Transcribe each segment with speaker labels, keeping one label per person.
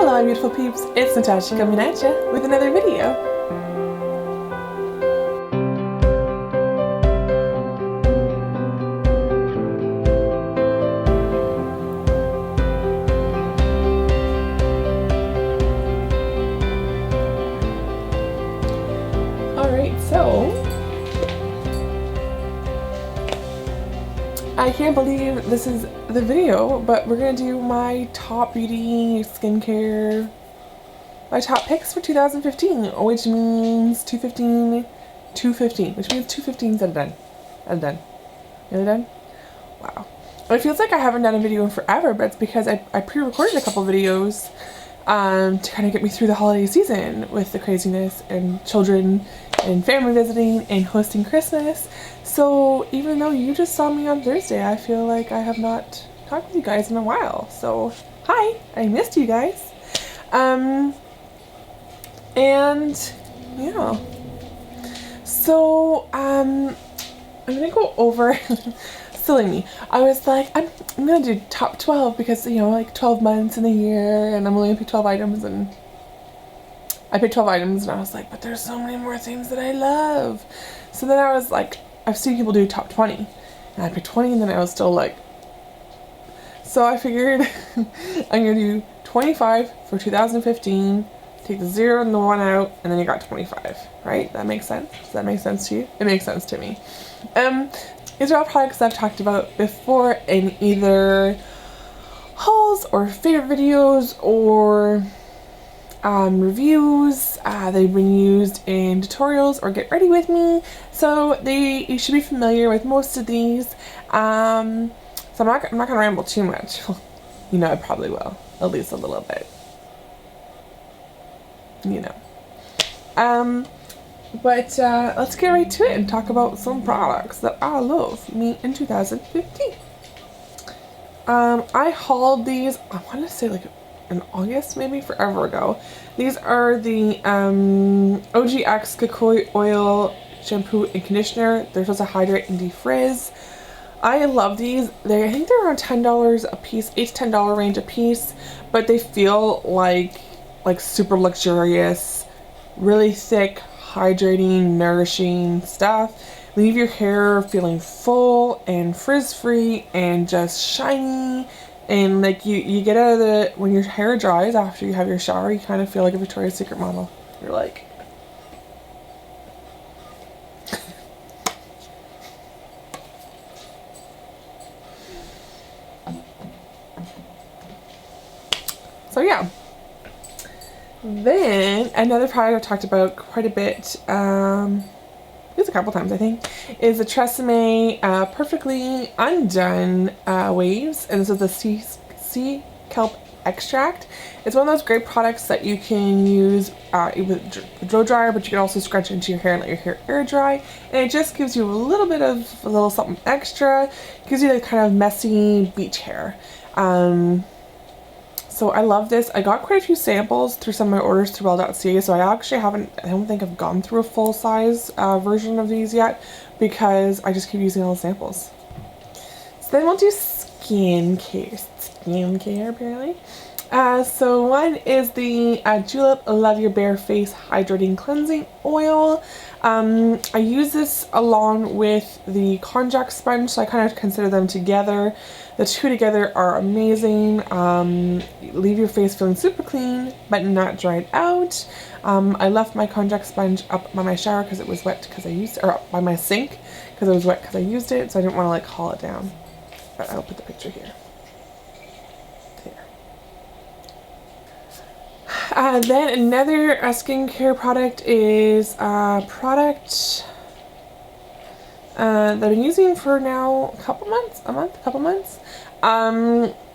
Speaker 1: Hello my beautiful peeps, it's Natasha coming at you with another video. Alright, so I can't believe this is the video, but we're gonna do my top beauty, skincare, my top picks for 2015, which means 215, which means 215s out of done. Really done? Wow. It feels like I haven't done a video in forever, but it's because I pre-recorded a couple videos to kind of get me through the holiday season with the craziness and children and family visiting and hosting Christmas. So even though you just saw me on Thursday, I feel like I have not talked with you guys in a while. So hi, I missed you guys. And yeah, so I'm gonna go over silly me. I was like, I'm gonna do top 12 because, you know, like 12 months in a year and I'm only gonna pick 12 items, and I picked 12 items and I was like, but there's so many more things that I love. So then I was like, I've seen people do top 20 and I picked 20, and then I was still like, so I figured I'm gonna do 25 for 2015, take the 0 and the 1 out, and then you got 25, right? That makes sense? Does that make sense to you? It makes sense to me. These are all products I've talked about before in either hauls or favorite videos or reviews. They've been used in tutorials or get ready with me, so you should be familiar with most of these. So I'm not gonna ramble too much. You know, I probably will, at least a little bit. You know. But let's get right to it and talk about some products that I love me in 2015. I hauled these, I want to say like in August, maybe, forever ago. These are the OGX Cocoa Oil Shampoo and Conditioner. They're supposed to hydrate and defrizz. I love these. I think they're around $10 a piece, $8 to $10 range a piece, but they feel like super luxurious, really thick, hydrating, nourishing stuff. Leave your hair feeling full and frizz-free and just shiny, and like you get out of the, when your hair dries after you have your shower, you kind of feel like a Victoria's Secret model. You're like, so yeah. Then another product I've talked about quite a bit, just a couple times I think, is the Tresemme Perfectly Undone Waves, and this is the sea kelp extract. It's one of those great products that you can use with a blow dryer, but you can also scrunch it into your hair and let your hair air dry, and it just gives you a little bit of a little something extra. It gives you that kind of messy beach hair. So I love this. I got quite a few samples through some of my orders through well.ca, so I don't think I've gone through a full size version of these yet, because I just keep using all the samples. So then we'll do skincare apparently. So one is the Julep Love Your Bare Face Hydrating Cleansing Oil. I use this along with the konjac sponge, so I kind of consider them together. The two together are amazing. Leave your face feeling super clean but not dried out. I left my konjac sponge up by my shower because it was wet because I used it, or up by my sink because it was wet because I used it, so I didn't want to like haul it down. But I'll put the picture here. Then another skincare product is a product that I've been using for now a couple months.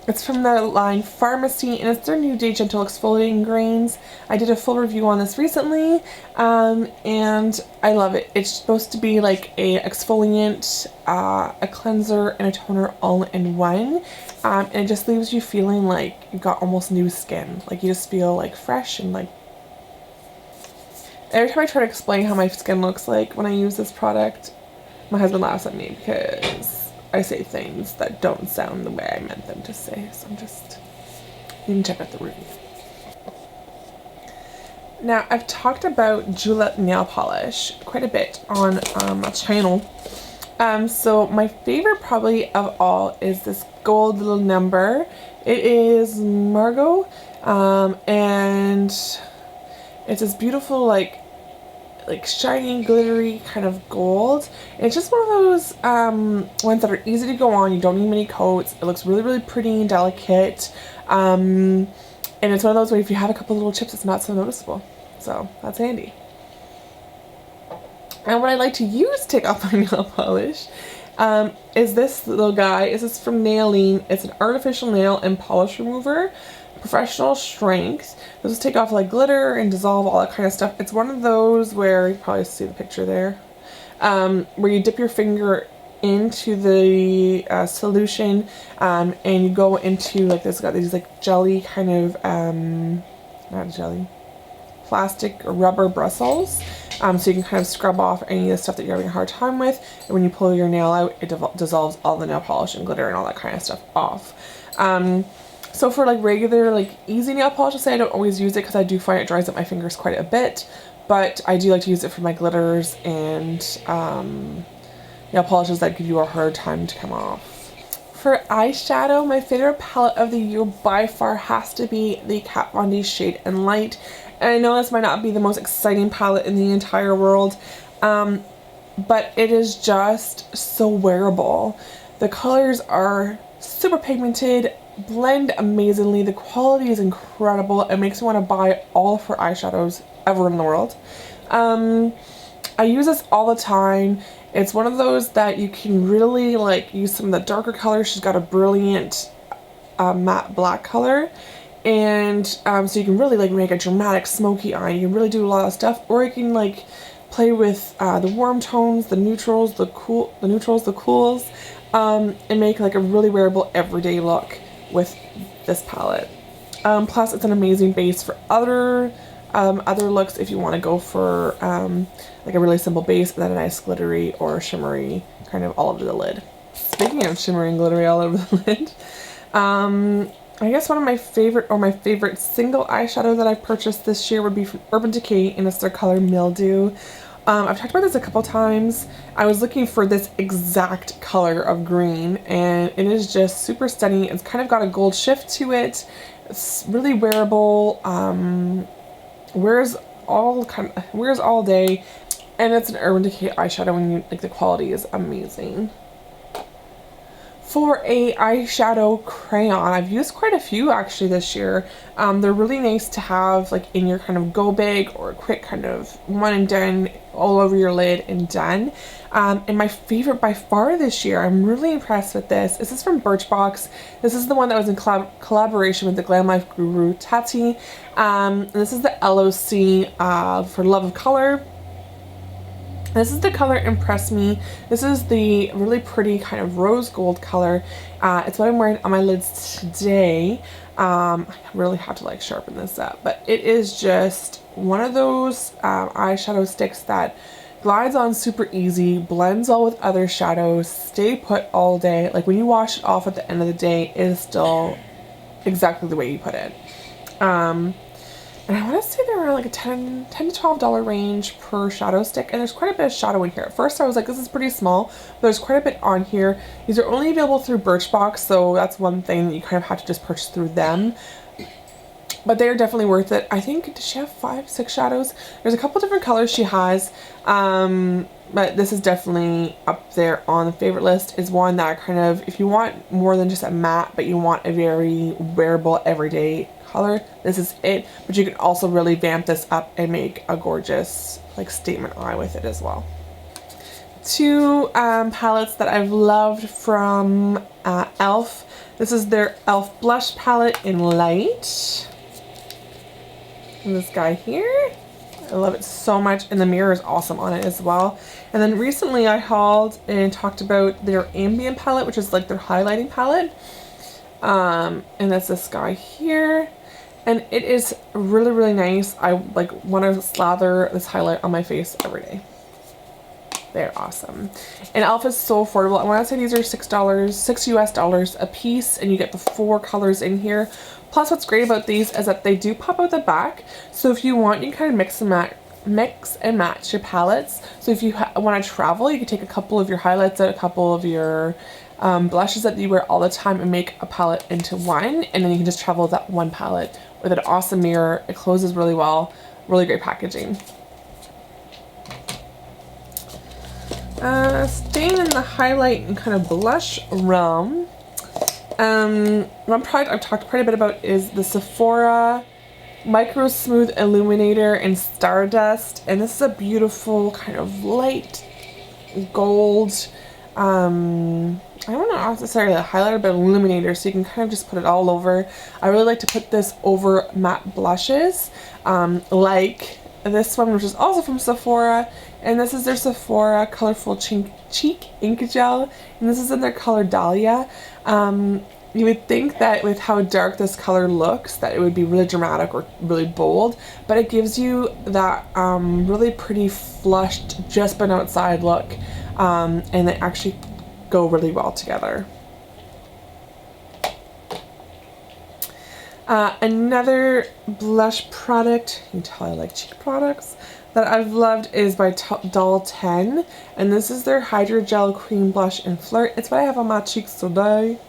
Speaker 1: It's from the line Pharmacy, and it's their new Day Gentle Exfoliating Grains. I did a full review on this recently, and I love it. It's supposed to be like a exfoliant, a cleanser, and a toner all in one. And it just leaves you feeling like you got almost new skin. Like you just feel like fresh, and like every time I try to explain how my skin looks like when I use this product, my husband laughs at me because I say things that don't sound the way I meant them to say. So you can check out the review. Now, I've talked about Julep nail polish quite a bit on my channel. So my favorite probably of all is this gold little number. It is Margot, and it's this beautiful like shiny, glittery kind of gold. And it's just one of those ones that are easy to go on. You don't need many coats. It looks really, really pretty and delicate. And it's one of those where if you have a couple little chips, it's not so noticeable. So that's handy. And what I like to use to take off my nail polish is this little guy. This is from Nailing. It's an artificial nail and polish remover, professional strength. This will take off like glitter and dissolve all that kind of stuff. It's one of those where you probably see the picture there, where you dip your finger into the solution and you go into like this. Got these like jelly kind of not jelly, plastic or rubber bristles. So you can kind of scrub off any of the stuff that you're having a hard time with, and when you pull your nail out, it dissolves all the nail polish and glitter and all that kind of stuff off. So for like regular, like easy nail polish, I'll say I don't always use it because I do find it dries up my fingers quite a bit, but I do like to use it for my glitters and nail polishes that give you a hard time to come off. For eyeshadow, my favorite palette of the year by far has to be the Kat Von D Shade and Light. And I know this might not be the most exciting palette in the entire world, but it is just so wearable. The colors are super pigmented, blend amazingly, the quality is incredible. It makes me want to buy all of her eyeshadows ever in the world. I use this all the time. It's one of those that you can really like use some of the darker colors. She's got a brilliant matte black color. And so you can really like make a dramatic smoky eye. You can really do a lot of stuff, or you can like play with the warm tones, the neutrals, the cools, and make like a really wearable everyday look with this palette. Plus, it's an amazing base for other looks if you want to go for like a really simple base and then a nice glittery or shimmery kind of all over the lid. Speaking of shimmery and glittery all over the lid, I guess one of my favorite single eyeshadow that I've purchased this year would be from Urban Decay, and it's their color Mildew. I've talked about this a couple times. I was looking for this exact color of green, and it is just super stunning. It's kind of got a gold shift to it. It's really wearable. Wears all day, and it's an Urban Decay eyeshadow, and like the quality is amazing. For a eyeshadow crayon, I've used quite a few actually this year. They're really nice to have like in your kind of go bag or a quick kind of one and done all over your lid and done. And my favorite by far this year, I'm really impressed with this. This is from Birchbox. This is the one that was in collaboration with the Glam Life guru Tati. And this is the LOC for Love of Color. This is the color Impress Me. This is the really pretty kind of rose gold color. It's what I'm wearing on my lids today. I really have to like sharpen this up, but it is just one of those eyeshadow sticks that glides on super easy, blends all with other shadows, stay put all day. Like when you wash it off at the end of the day, it is still exactly the way you put it. And I want to say they're around like a $10 to $12 range per shadow stick, and there's quite a bit of shadow in here. At first I was like, this is pretty small, but there's quite a bit on here. These are only available through Birchbox, so that's one thing that you kind of have to just purchase through them. But they're definitely worth it. I think, does she have 5, 6 shadows? There's a couple different colors she has, but this is definitely up there on the favorite list. Is one that kind of, if you want more than just a matte, but you want a very wearable everyday color, this is it. But you can also really vamp this up and make a gorgeous like statement eye with it as well. Two palettes that I've loved from e.l.f. This is their e.l.f. blush palette in light. And this guy here, I love it so much, and the mirror is awesome on it as well. And then recently I hauled and talked about their ambient palette, which is like their highlighting palette. And that's this guy here. And it is really, really nice. I like want to slather this highlight on my face every day. They're awesome. And e.l.f. is so affordable. I want to say these are $6 US a piece, and you get the 4 colors in here. Plus what's great about these is that they do pop out the back, so if you want, you can kind of mix and match your palettes. So if you want to travel, you can take a couple of your highlights out, a couple of your blushes that you wear all the time, and make a palette into one, and then you can just travel with that one palette with an awesome mirror. It closes really well, really great packaging. Staying in the highlight and kind of blush realm, one product I've talked quite a bit about is the Sephora Micro Smooth Illuminator in Stardust, and this is a beautiful kind of light gold, I don't know necessarily a highlighter, but illuminator, so you can kind of just put it all over. I really like to put this over matte blushes, like this one, which is also from Sephora, and this is their Sephora Colorful Cheek Ink Gel, and this is in their color Dahlia. You would think that with how dark this color looks that it would be really dramatic or really bold, but it gives you that really pretty flushed, just been outside look, and they actually go really well together. Another blush product, you can tell I like cheek products, that I've loved is by Doll 10, and this is their Hydrogel Cream Blush in Flirt. It's what I have on my cheeks today.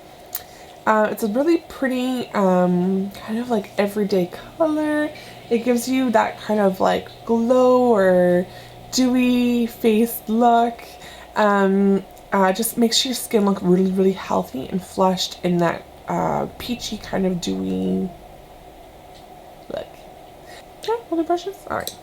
Speaker 1: It's a really pretty kind of like everyday color. It gives you that kind of like glow or dewy face look. Just makes your skin look really, really healthy and flushed in that peachy kind of dewy look. Yeah, other brushes? Alright.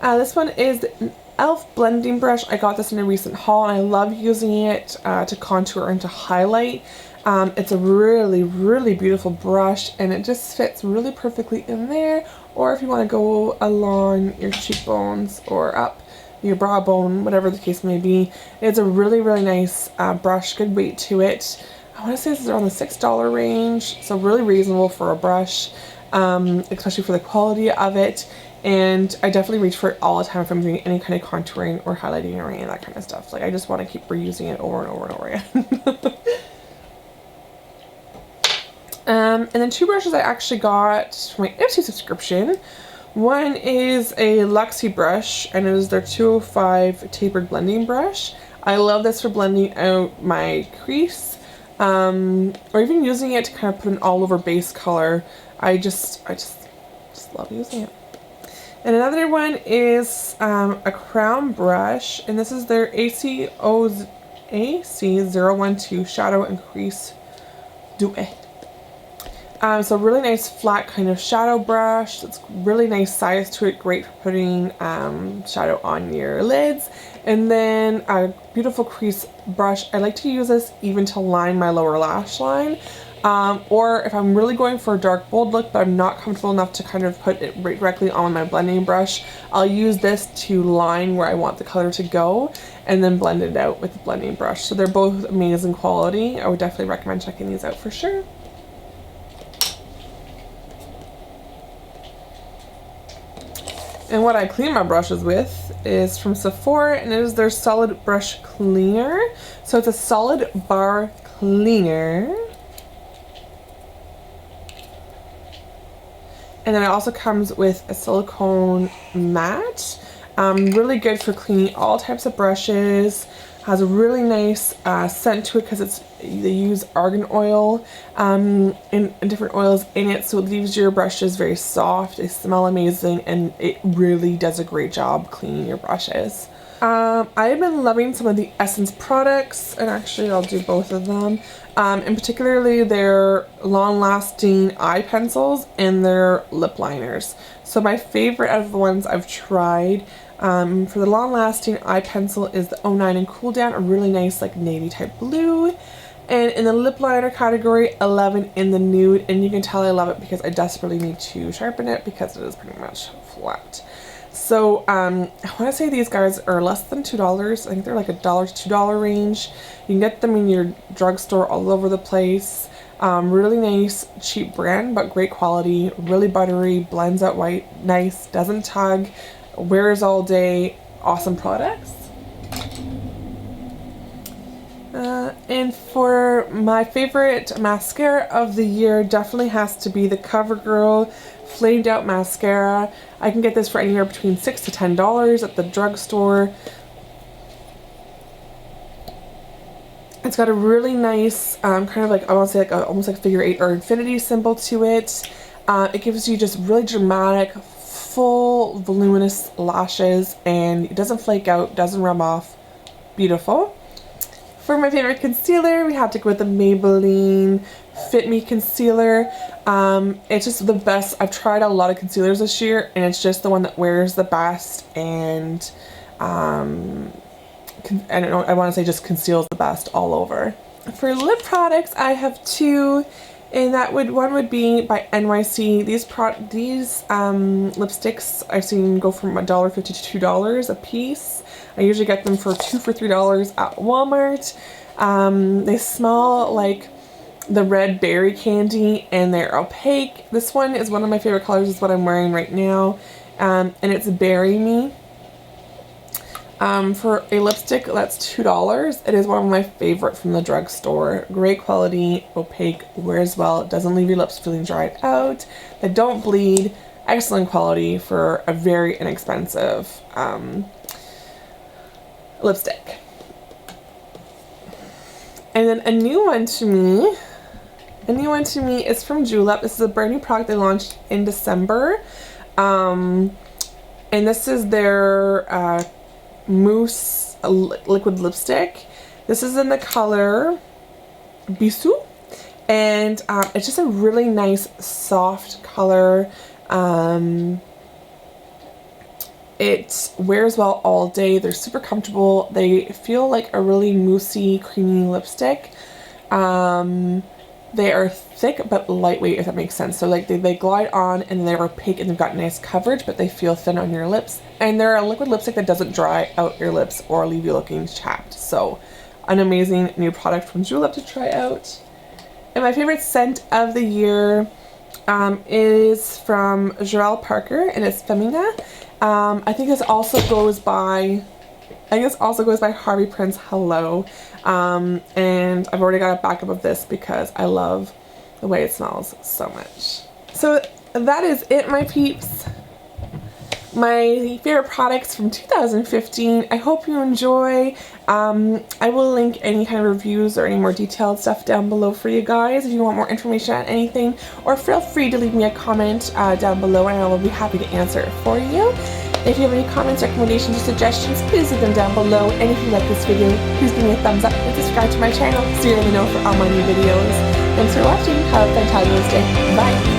Speaker 1: This one is the e.l.f. blending brush. I got this in a recent haul and I love using it to contour and to highlight. It's a really, really beautiful brush, and it just fits really perfectly in there, or if you want to go along your cheekbones or up your brow bone, whatever the case may be. It's a really, really nice brush, good weight to it. I want to say this is around the $6 range, so really reasonable for a brush, especially for the quality of it. And I definitely reach for it all the time if I'm doing any kind of contouring or highlighting or any of that kind of stuff. Like, I just want to keep reusing it over and over and over again. And then 2 brushes I actually got for my Ebates subscription. One is a Luxie brush, and it is their 205 tapered blending brush. I love this for blending out my crease, or even using it to kind of put an all over base color. I just love using it. And another one is a crown brush, and this is their AC012 Shadow and Crease Duet. So really nice flat kind of shadow brush. It's really nice size to it, great for putting shadow on your lids. And then a beautiful crease brush. I like to use this even to line my lower lash line. Or if I'm really going for a dark bold look but I'm not comfortable enough to kind of put it right directly on my blending brush, I'll use this to line where I want the color to go and then blend it out with the blending brush. So they're both amazing quality. I would definitely recommend checking these out for sure. And what I clean my brushes with is from Sephora, and it is their Solid Brush Cleaner. So it's a solid bar cleaner. And then it also comes with a silicone mat. Really good for cleaning all types of brushes. Has a really nice scent to it because they use argan oil and different oils in it, so it leaves your brushes very soft. They smell amazing, and it really does a great job cleaning your brushes. I've been loving some of the Essence products, and actually I'll do both of them. And particularly their long-lasting eye pencils and their lip liners. So my favorite out of the ones I've tried for the long-lasting eye pencil is the 09 and Cool Down, a really nice like navy type blue. And in the lip liner category, 11 in the nude, and you can tell I love it because I desperately need to sharpen it because it is pretty much flat. So I want to say these guys are less than $2. I think they're like $1 to $2 range. You can get them in your drugstore all over the place. Really nice, cheap brand, but great quality. Really buttery, blends out white, nice, doesn't tug, wears all day. Awesome products. And for my favorite mascara of the year, definitely has to be the CoverGirl Flamed Out Mascara. I can get this for anywhere between $6 to $10 at the drugstore. It's got a really nice, kind of like, I want to say like almost like figure 8 or infinity symbol to it. It gives you just really dramatic, full, voluminous lashes, and it doesn't flake out, doesn't rub off. Beautiful. For my favorite concealer, we have to go with the Maybelline Fit Me Concealer. It's just the best. I've tried a lot of concealers this year, and it's just the one that wears the best, and I want to say just conceals the best all over. For lip products, I have two, and one would be by NYC. These lipsticks I've seen go from $1.50 to $2 a piece. I usually get them for $2 for $3 at Walmart. They smell like the red berry candy, and they're opaque. This one is one of my favorite colors. Is what I'm wearing right now, and it's Berry Me. For a lipstick, that's $2. It is one of my favorite from the drugstore. Great quality, opaque, wears well, doesn't leave your lips feeling dried out. They don't bleed. Excellent quality for a very inexpensive lipstick. And then a new one to me is from Julep. This is a brand new product they launched in December. And this is their mousse liquid lipstick. This is in the color Bisou, and it's just a really nice soft color. It wears well all day. They're super comfortable. They feel like a really moussey, creamy lipstick. They are thick but lightweight, if that makes sense. So like they glide on, and they're opaque, and they've got nice coverage, but they feel thin on your lips. And they're a liquid lipstick that doesn't dry out your lips or leave you looking chapped. So an amazing new product from Julep to try out. And my favorite scent of the year is from Jarrell Parker, and it's Femina. I think this also goes by Harvey Prince Hello. And I've already got a backup of this because I love the way it smells so much. So that is it, my peeps. My favorite products from 2015. I hope you enjoy. I will link any kind of reviews or any more detailed stuff down below for you guys if you want more information on anything, or feel free to leave me a comment down below, and I will be happy to answer it for you. If you have any comments, recommendations, or suggestions, please leave them down below. And if you like this video, please give me a thumbs up and subscribe to my channel so you let me know for all my new videos. Thanks for watching. Have a fantabulous day. Bye.